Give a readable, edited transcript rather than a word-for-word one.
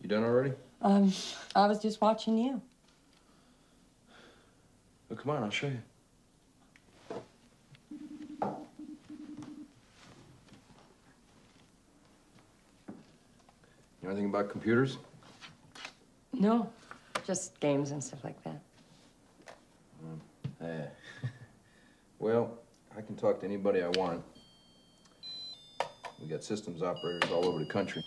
You done already? I was just watching you. Well, come on, I'll show you. You know anything about computers? No, just games and stuff like that. Well, I can talk to anybody I want. We got systems operators all over the country.